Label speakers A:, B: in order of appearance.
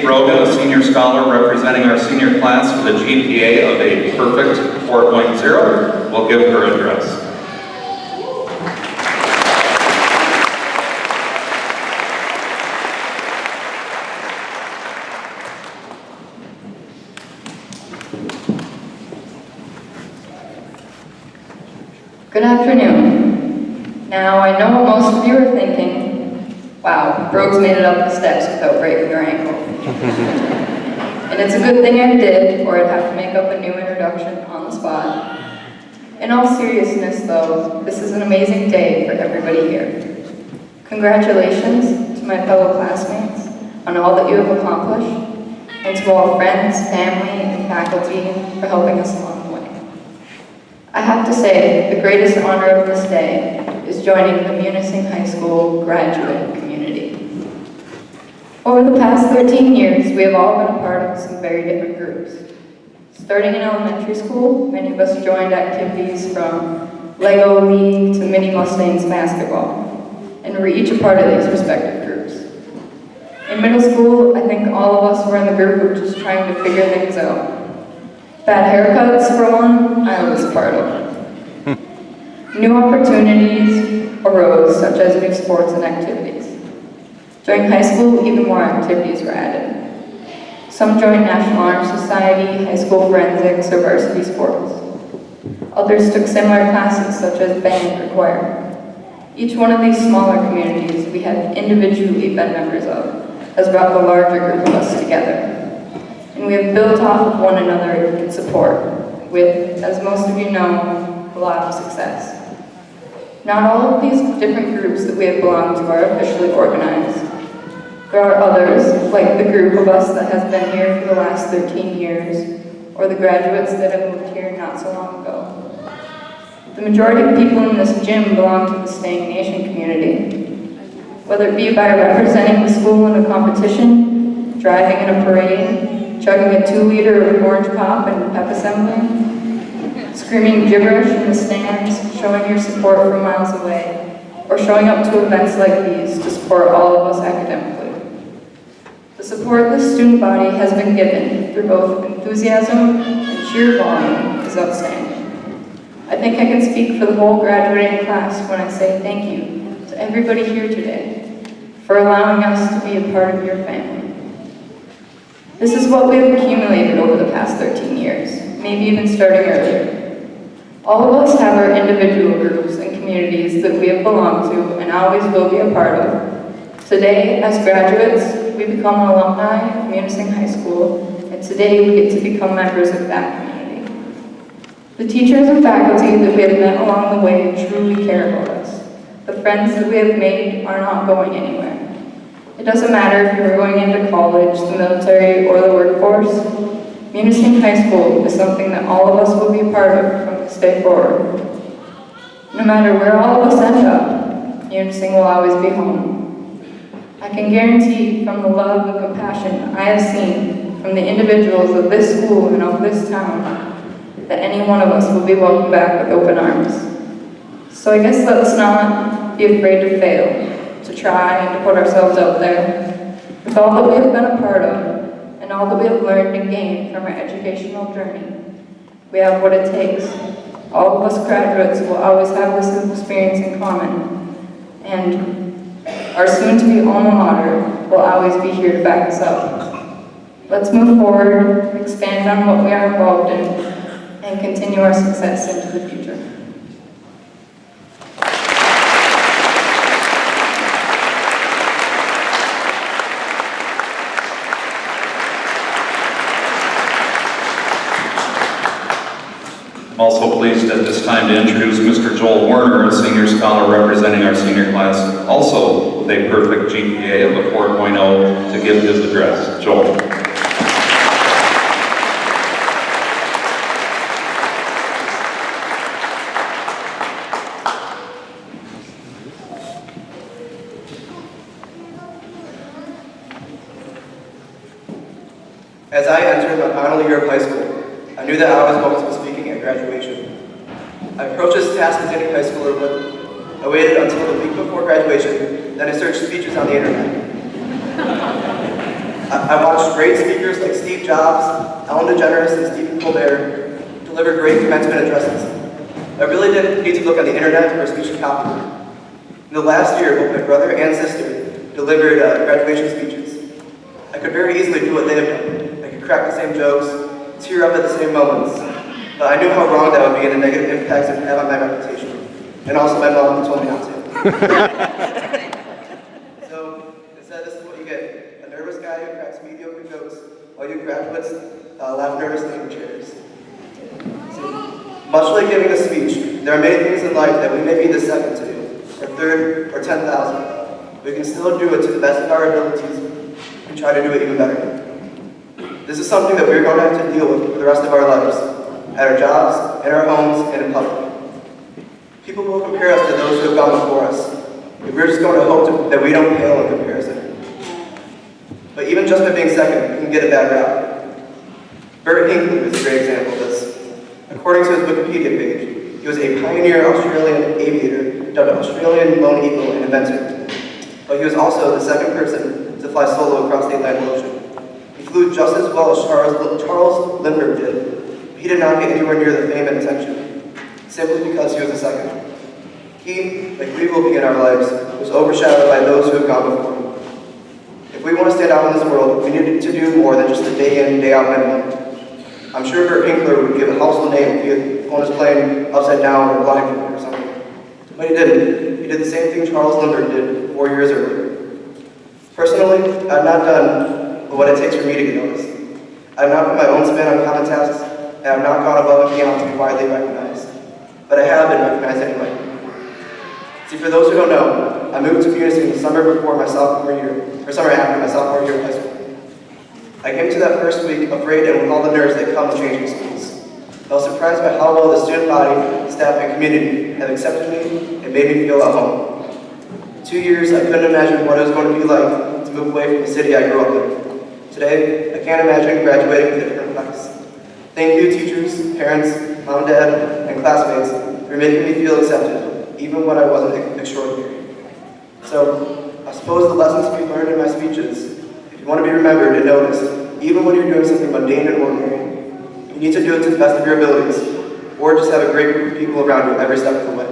A: Brogan, a senior scholar representing our senior class with a GPA of a perfect 4.0, will give her address.
B: Good afternoon. Now, I know what most of you are thinking, wow, Brogues made it up the steps without breaking her ankle. And it's a good thing I did, or I'd have to make up a new introduction on the spot. In all seriousness, though, this is an amazing day for everybody here. Congratulations to my fellow classmates on all that you have accomplished, and to all friends, family, and faculty for helping us along the way. I have to say, the greatest honor of this day is joining the Munising High School graduate community. Over the past 13 years, we have all been a part of some very different groups. Starting in elementary school, many of us joined activities from Lego League to Mini Mustangs basketball, and we're each a part of these respective groups. In middle school, I think all of us were in the group of just trying to figure things out. Bad haircuts, for one, I was part of. New opportunities arose, such as new sports and activities. During high school, even more activities were added. Some joined National Honor Society, high school forensics, or varsity sports. Others took similar classes, such as band or choir. Each one of these smaller communities we have individually been members of has brought the larger group of us together. And we have built off of one another in support with, as most of you know, a lot of success. Not all of these different groups that we have belonged to are officially organized. There are others, like the group of us that has been here for the last 13 years, or the graduates that have moved here not so long ago. The majority of people in this gym belong to the Staying Nation community. Whether it be by representing the school in a competition, driving in a parade, chugging a 2-liter of orange pop and pep assembly, screaming gibberish in the stands, showing your support from miles away, or showing up to events like these to support all of us academically. The support this student body has been given through both enthusiasm and sheer volume is outstanding. I think I can speak for the whole graduating class when I say thank you to everybody here today for allowing us to be a part of your family. This is what we have accumulated over the past 13 years, maybe even starting earlier. All of us have our individual groups and communities that we have belonged to and always will be a part of. Today, as graduates, we become alumni of Munising High School, and today we get to become members of that community. The teachers and faculty that we have met along the way truly care about us. The friends that we have made are not going anywhere. It doesn't matter if you're going into college, the military, or the workforce. Munising High School is something that all of us will be a part of from this day forward. No matter where all of us end up, Munising will always be home. I can guarantee from the love and compassion I have seen from the individuals of this school and of this town that any one of us will be welcomed back with open arms. So I guess let's not be afraid to fail, to try and to put ourselves out there. With all that we have been a part of, and all that we have learned and gained from our educational journey, we have what it takes. All of us graduates will always have this experience in common, and our soon-to-be alma mater will always be here to back us up. Let's move forward, expand on what we are involved in, and continue our success into the future.
A: I'm also pleased at this time to introduce Mr. Joel Werner, a senior scholar representing our senior class, also with a perfect GPA of a 4.0, to give his address. Joel.
C: As I entered my final year of high school, I knew that I was going to be speaking at graduation. I approached this task as any high schooler would. I waited until the week before graduation, then I searched speeches on the internet. I watched great speakers like Steve Jobs, Ellen DeGeneres, and Stephen Colbert deliver great commencement addresses. I really didn't need to look on the internet for a speech copy. In the last year, both my brother and sister delivered graduation speeches. I could very easily do what they have done. I could crack the same jokes, tear up at the same moments, but I knew how wrong that would be and the negative impacts it would have on my reputation. And also my mom told me not to. So instead, this is what you get. A nervous guy who cracks mediocre jokes while you graduates laugh nervously in your chairs. Much like giving a speech, there are many things in life that we may be the second to do, or third, or 10,000. We can still do it to the best of our abilities and try to do it even better. This is something that we're going to have to deal with for the rest of our lives, at our jobs, in our homes, and in public. People will compare us to those who have gone before us. We're just going to hope that we don't pale in comparison. But even just by being second, we can get a bad rap. Bert Hinckley is a great example of this. According to his Wikipedia page, he was a pioneer Australian aviator, dubbed Australian Lone Eagle and inventor. But he was also the second person to fly solo across the Atlantic Ocean. He flew just as well as Charles Lindbergh did, but he did not get anywhere near the fame and attention, simply because he was the second. He, like we will be in our lives, was overshadowed by those who have gone before him. If we want to stand out in this world, we need to do more than just the day in, day out minimum. I'm sure Bert Hinckley would give a household name if he was playing upside down or blindfolded or something. But he didn't. He did the same thing Charles Lindbergh did 4 years earlier. Personally, I've not done what it takes for me to get noticed. I've not put my own spin on common tasks, and I've not gone above and beyond to be widely recognized. But I have been recognized anyway. See, for those who don't know, I moved to Munising the summer before my sophomore year, or summer after my sophomore year of high school. I came to that first week afraid and with all the nerves that come with changing schools. I was surprised by how well the student body, staff, and community have accepted me and made me feel at home. 2 years, I couldn't imagine what it was going to be like to move away from the city I grew up in. Today, I can't imagine graduating with a different place. Thank you, teachers, parents, mom, dad, and classmates for making me feel accepted, even when I wasn't extraordinary. So, I suppose the lessons we learned in my speeches, if you want to be remembered and noticed, even when you're doing something mundane and ordinary, you need to do it to the best of your abilities, or just have a great group of people around you every step of the way.